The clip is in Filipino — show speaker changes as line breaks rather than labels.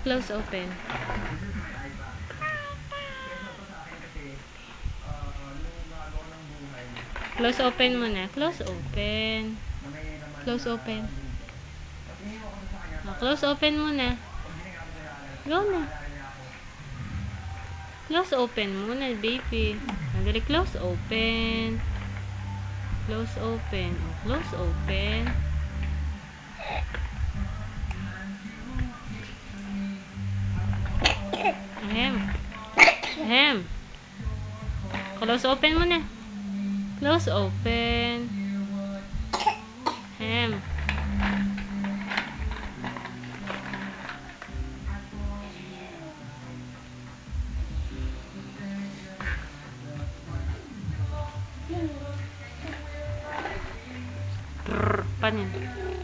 close open. Close open muna. Close open. Close open. Close open muna. Go na. Close open muna, baby. Madali, close open. Close open. Close open. Ahem. Ahem. Close open muna. Close open. Ahem. Panin.